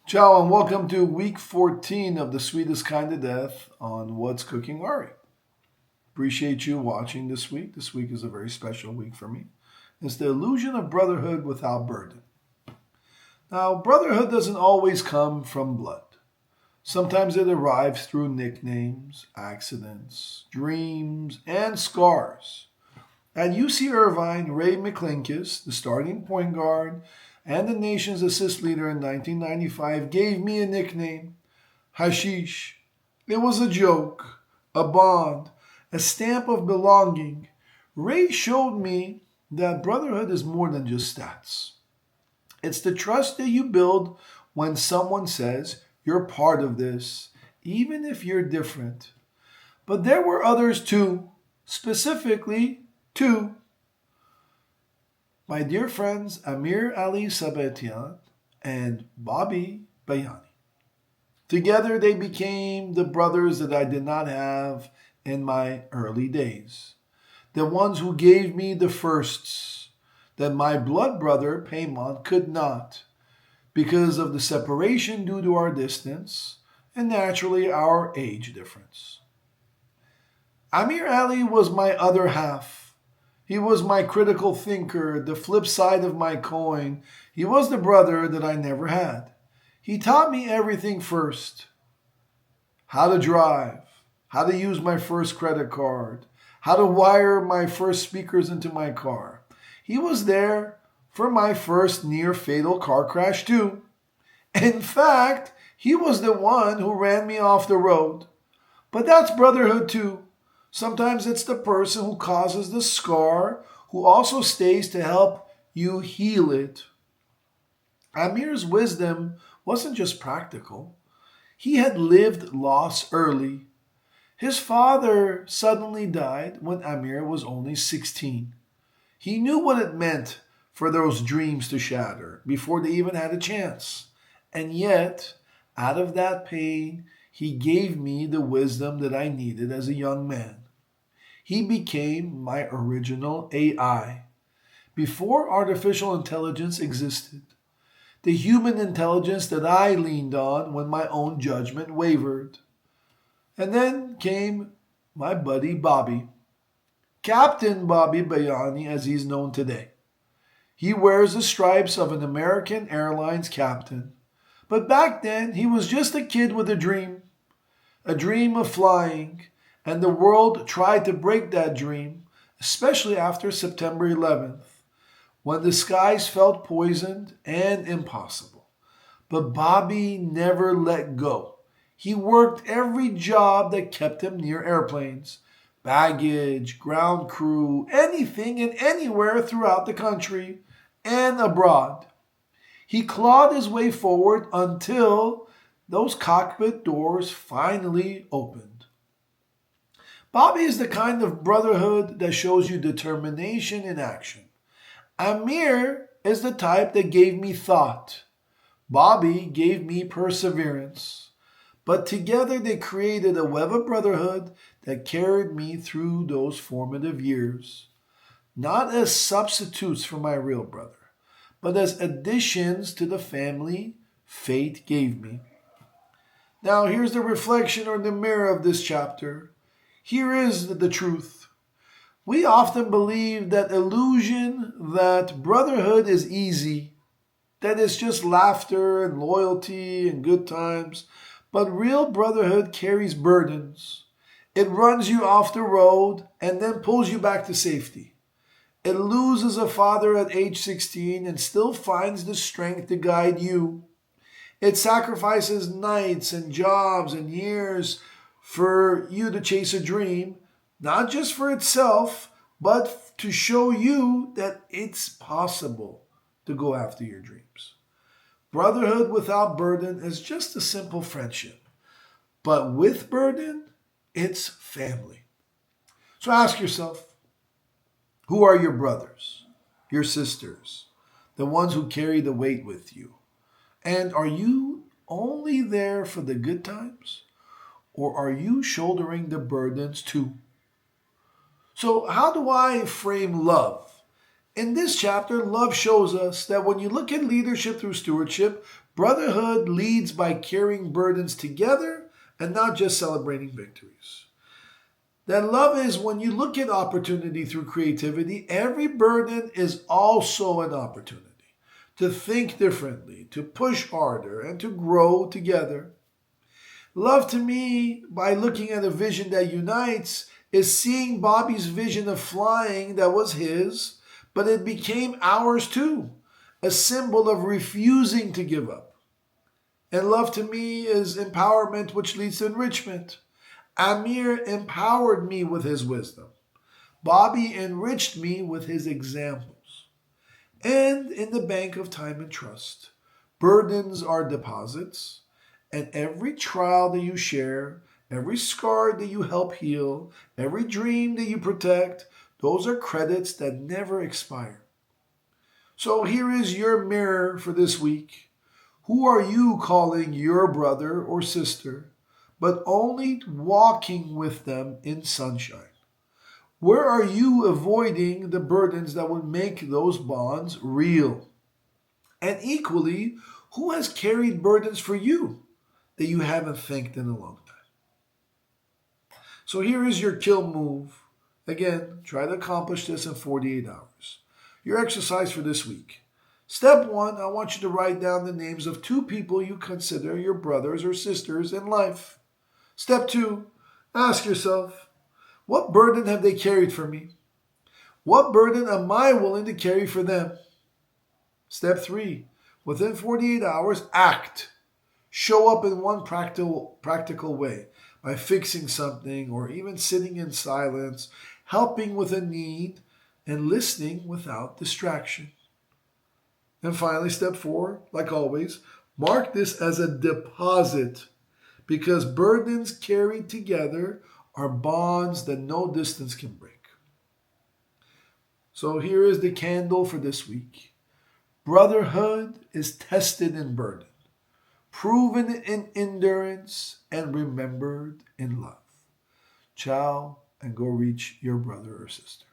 Ciao and welcome to week 14 of the sweetest kind of death on What's Cooking Ari. Appreciate you watching this week. This week is a very special week for me. It's the illusion of brotherhood without burden. Now, brotherhood doesn't always come from blood. Sometimes it arrives through nicknames, accidents, dreams, and scars. At UC Irvine, Ray McClinkis, the starting point guard and the nation's assist leader in 1995, gave me a nickname, Hashish. It was a joke, a bond, a stamp of belonging. Ray showed me that brotherhood is more than just stats. It's the trust that you build when someone says you're part of this, even if you're different. But there were others too, specifically two. My dear friends Amir Ali Sabetian and Bobby Bayani. Together they became the brothers that I did not have in my early days. The ones who gave me the firsts that my blood brother Paymon could not because of the separation due to our distance and naturally our age difference. Amir Ali was my other half. He was my critical thinker, the flip side of my coin. He was the brother that I never had. He taught me everything first. How to drive, how to use my first credit card, how to wire my first speakers into my car. He was there for my first near-fatal car crash too. In fact, he was the one who ran me off the road. But that's brotherhood too. Sometimes it's the person who causes the scar who also stays to help you heal it. Amir's wisdom wasn't just practical. He had lived loss early. His father suddenly died when Amir was only 16. He knew what it meant for those dreams to shatter before they even had a chance. And yet, out of that pain, he gave me the wisdom that I needed as a young man. He became my original AI. Before artificial intelligence existed, the human intelligence that I leaned on when my own judgment wavered. And then came my buddy Bobby, Captain Bobby Bayani as he's known today. He wears the stripes of an American Airlines captain. But back then, he was just a kid with a dream of flying, and the world tried to break that dream, especially after September 11th, when the skies felt poisoned and impossible. But Bobby never let go. He worked every job that kept him near airplanes, baggage, ground crew, anything and anywhere throughout the country and abroad. He clawed his way forward until those cockpit doors finally opened. Bobby is the kind of brotherhood that shows you determination in action. Amir is the type that gave me thought. Bobby gave me perseverance. But together they created a web of brotherhood that carried me through those formative years. Not as substitutes for my real brother, but as additions to the family fate gave me. Now here's the reflection or the mirror of this chapter. Here is the truth. We often believe that illusion that brotherhood is easy, that it's just laughter and loyalty and good times, but real brotherhood carries burdens. It runs you off the road and then pulls you back to safety. It loses a father at age 16 and still finds the strength to guide you. It sacrifices nights and jobs and years for you to chase a dream, not just for itself, but to show you that it's possible to go after your dreams. Brotherhood without burden is just a simple friendship, but with burden, it's family. So ask yourself, who are your brothers, your sisters, the ones who carry the weight with you? And are you only there for the good times? Or are you shouldering the burdens too? So how do I frame love? In this chapter, love shows us that when you look at leadership through stewardship, Brotherhood leads by carrying burdens together and not just celebrating victories. That love is when you look at opportunity through creativity, every burden is also an opportunity to think differently, to push harder, and to grow together. Love to me, by looking at a vision that unites, is seeing Bobby's vision of flying that was his, but it became ours too, a symbol of refusing to give up. And love to me is empowerment, which leads to enrichment. Amir empowered me with his wisdom. Bobby enriched me with his examples. And in the bank of time and trust, burdens are deposits, and every trial that you share, every scar that you help heal, every dream that you protect, those are credits that never expire. So here is your mirror for this week. Who are you calling your brother or sister, but only walking with them in sunshine? Where are you avoiding the burdens that would make those bonds real? And equally, who has carried burdens for you that you haven't thanked in a long time? So here is your kill move. Again, try to accomplish this in 48 hours. Your exercise for this week. Step 1, I want you to write down the names of 2 people you consider your brothers or sisters in life. Step 2, ask yourself, what burden have they carried for me? What burden am I willing to carry for them? Step 3, within 48 hours, act. Show up in one practical way by fixing something or even sitting in silence, helping with a need, and listening without distraction. And finally, step 4, like always, mark this as a deposit because burdens carried together are bonds that no distance can break. So here is the candle for this week. Brotherhood is tested in burden, proven in endurance, and remembered in love. Ciao, and go reach your brother or sister.